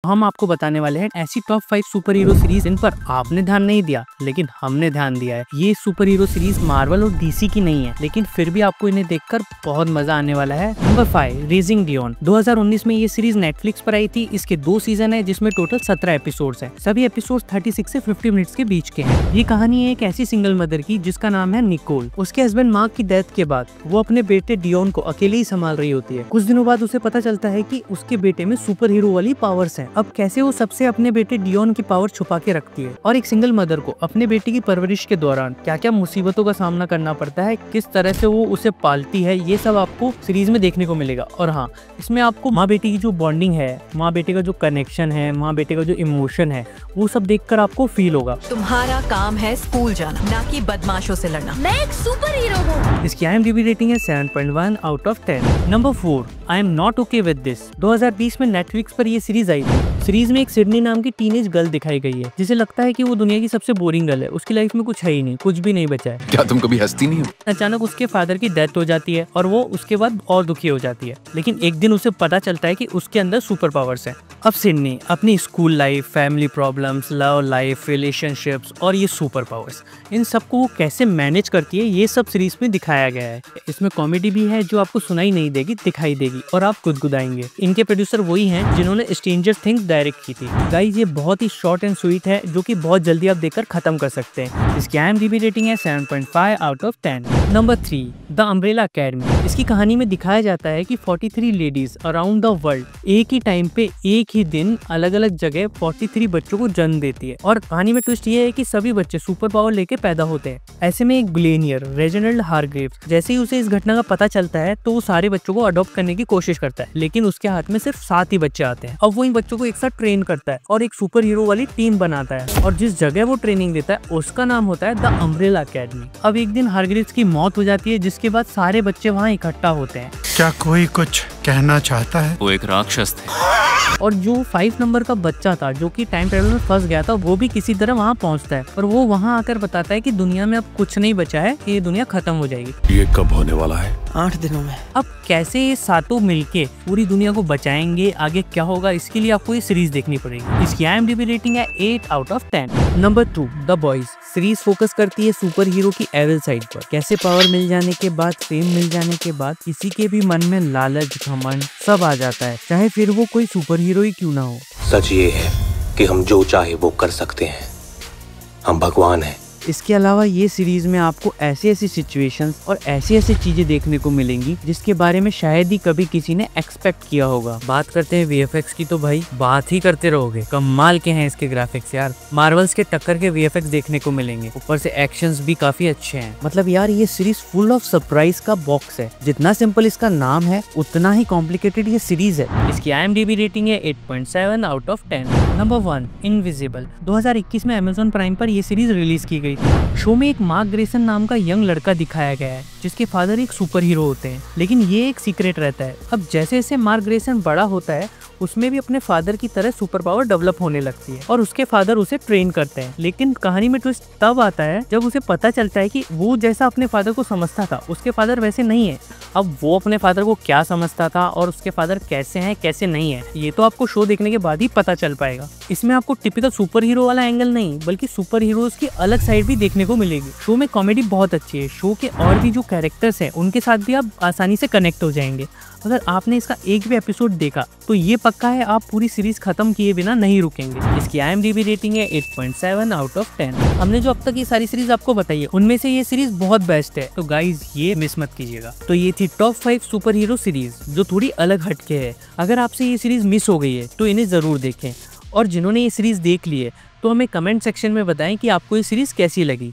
हम आपको बताने वाले हैं ऐसी top 5 super hero series in पर आपने ध्यान नहीं दिया लेकिन हमने ध्यान दिया है। ये सुपर हीरो सीरीज मार्वल और डीसी की नहीं है, लेकिन फिर भी आपको इन्हें देखकर बहुत मजा आने वाला है। Number 5 raising Dion. 2019 में ये सीरीज नेटफ्लिक्स पर आई थी। इसके 2 सीजन है जिसमें टोटल 17 एपिसोड्स हैं। सभी एपिसोड्स 36 से 50 मिनट्स के बीच के हैं। ये कहानी है एक ऐसी सिंगल मदर की जिसका नाम है निकोल। उसके हस्बैंड मार्क की डेथ के बाद वो अपने बेटे डियोन को अकेले ही संभाल रही होती है। कुछ दिनों बाद उसे पता चलता है कि उसके बेटे में सुपर हीरो वाली पावर्स हैं। अब कैसे वो सबसे अपने बेटे डियोन की पावर छुपा के रखती है और एक सिंगल मदर को अपने बेटे की परवरिश के दौरान क्या क्या मुसीबतों का सामना करना पड़ता है, किस तरह से वो उसे पालती है, ये सब आपको सीरीज में देखने को मिलेगा। और हाँ, इसमें आपको माँ बेटी की जो बॉन्डिंग है, माँ बेटे का जो कनेक्शन है, माँ बेटे का जो इमोशन है, वो सब देखकर आपको फील होगा। तुम्हारा काम है स्कूल जाना, ना कि बदमाशों से लड़ना। मैं एक सुपर हीरो हूँ। इसकी IMDb रेटिंग है 7.1 out of 10। Number 4 I am not okay with this. 2020 में नेटफ्लिक्स पर ये सीरीज आई थी। सीरीज में एक सिडनी नाम की टीनेज गर्ल दिखाई गई है जिसे लगता है कि वो दुनिया की सबसे बोरिंग गर्ल है। उसकी लाइफ में कुछ है ही नहीं, कुछ भी नहीं बचा है। क्या तुम कभी हंसती नहीं हो? अचानक उसके फादर की डेथ हो जाती है और वो उसके बाद और दुखी हो जाती है। लेकिन एक दिन उसे पता चलता है कि उसके अंदर सुपर पावर्स हैं। अब सिडनी अपनी school life, family problems, love life, relationships और ये सुपर पावर्स, इन सबको वो कैसे मैनेज करती है, ये सब सीरीज में दिखाया गया है। इसमें कॉमेडी भी है जो आपको सुनाई नहीं देगी, दिखाई देगी और आप गुदगुदाएंगे। इनके प्रोड्यूसर वही हैं जिन्होंने स्ट्रेंजर थिंग्स डायरेक्ट की थी। गाइस, ये बहुत ही शॉर्ट एंड स्वीट है जो कि बहुत जल्दी आप देखकर खत्म कर सकते हैं। इसकी IMDb रेटिंग है 7.5 out of 10। Number 3 the umbrella academy. इसकी कहानी में दिखाया जाता है कि 43 लेडीज अराउंड द वर्ल्ड एक ही टाइम पे एक ही दिन अलग अलग जगह 43 बच्चों को जन्म देती है। और कहानी में ट्विस्ट ये है कि सभी बच्चे सुपर पावर लेके पैदा होते हैं। ऐसे में एक बिलियनियर रेजिनाल्ड हारग्रीव्स, जैसे ही उसे इस घटना का पता चलता है तो वो सारे बच्चों को अडॉप्ट करने की कोशिश करता है, लेकिन उसके हाथ में सिर्फ 7 ही बच्चे आते हैं। अब वो इन बच्चों को एक साथ ट्रेन करता है और एक सुपर हीरो वाली टीम बनाता है और जिस जगह वो ट्रेनिंग देता है उसका नाम होता है द अम्ब्रेला अकेडमी। अब एक दिन हारग्रीव्स की मौत हो जाती है जिसके बाद सारे बच्चे वहाँ इकट्ठा होते हैं। क्या कोई कुछ कहना चाहता है? वो एक राक्षस थे। और जो 5 नंबर का बच्चा था जो कि टाइम ट्रेवल में फंस गया था, वो भी किसी तरह वहाँ पहुँचता है और वो वहाँ आकर बताता है कि दुनिया में अब कुछ नहीं बचा है, ये दुनिया खत्म हो जाएगी। ये कब होने वाला है? 8 दिनों में। अब कैसे ये सातों मिलके पूरी दुनिया को बचाएंगे, आगे क्या होगा, इसके लिए आपको ये सीरीज देखनी पड़ेगी। इसकी IMDb रेटिंग है 8 out of 10। Number 2 the boys. Series focus करती है सुपर हीरो की एविल साइड पर। कैसे पावर मिल जाने के बाद, फेम मिल जाने के बाद किसी के भी मन में लालच, घमंड सब आ जाता है, चाहे फिर वो कोई सुपर हीरो ही क्यों ना हो। सच ये है कि हम जो चाहे वो कर सकते हैं, हम भगवान हैं। इसके अलावा ये सीरीज में आपको ऐसी ऐसी सिचुएशंस और ऐसी ऐसी चीजें देखने को मिलेंगी जिसके बारे में शायद ही कभी किसी ने एक्सपेक्ट किया होगा। बात करते हैं VFX की तो भाई बात ही करते रहोगे। कमाल के हैं इसके ग्राफिक्स यार, मार्वल्स के टक्कर के VFX देखने को मिलेंगे। ऊपर से एक्शंस भी काफी अच्छे हैं। मतलब यार, ये सीरीज फुल ऑफ सरप्राइज का बॉक्स है। जितना सिंपल इसका नाम है उतना ही कॉम्प्लिकेटेड ये सीरीज है। इसकी IMDb रेटिंग है 8.7 आउट ऑफ 10। Number 1 invisible. 2021 में Amazon प्राइम पर ये सीरीज रिलीज की गई। शो में एक मार्क ग्रेसन नाम का यंग लड़का दिखाया गया है जिसके फादर एक सुपर हीरो होते हैं, लेकिन ये एक सीक्रेट रहता है। अब जैसे जैसे मार्क ग्रेसन बड़ा होता है उसमें भी अपने फादर की तरह सुपर पावर डेवलप होने लगती है और उसके फादर उसे ट्रेन करते हैं। लेकिन कहानी में ट्विस्ट तब आता है जब उसे पता चलता है कि वो जैसा अपने फादर को समझता था उसके फादर वैसे नहीं है। अब वो अपने फादर को क्या समझता था और उसके फादर कैसे हैं कैसे नहीं है, ये तो आपको शो देखने के बाद ही पता चल पाएगा। इसमें आपको टिपिकल सुपर हीरो वाला एंगल नहीं बल्कि सुपर हीरोज की अलग साइड भी देखने को मिलेगी। शो में कॉमेडी बहुत अच्छी है। शो के और भी जो कैरेक्टर्स हैं उनके साथ भी आप आसानी से कनेक्ट हो जाएंगे। अगर आपने इसका एक भी एपिसोड देखा तो ये पक्का है आप पूरी सीरीज खत्म किए बिना नहीं रुकेंगे। इसकी IMDb रेटिंग है 8.7 आउट ऑफ 10। हमने जो अब तक ये सारी सीरीज आपको बताई है उनमें से ये सीरीज बहुत बेस्ट है, तो गाइज ये मिस मत कीजिएगा। तो ये थी टॉप 5 सुपर हीरो सीरीज जो थोड़ी अलग हटके है। अगर आपसे ये सीरीज मिस हो गई है तो इन्हें जरूर देखें, और जिन्होंने ये सीरीज देख ली है तो हमें कमेंट सेक्शन में बताएं कि आपको ये सीरीज कैसी लगी।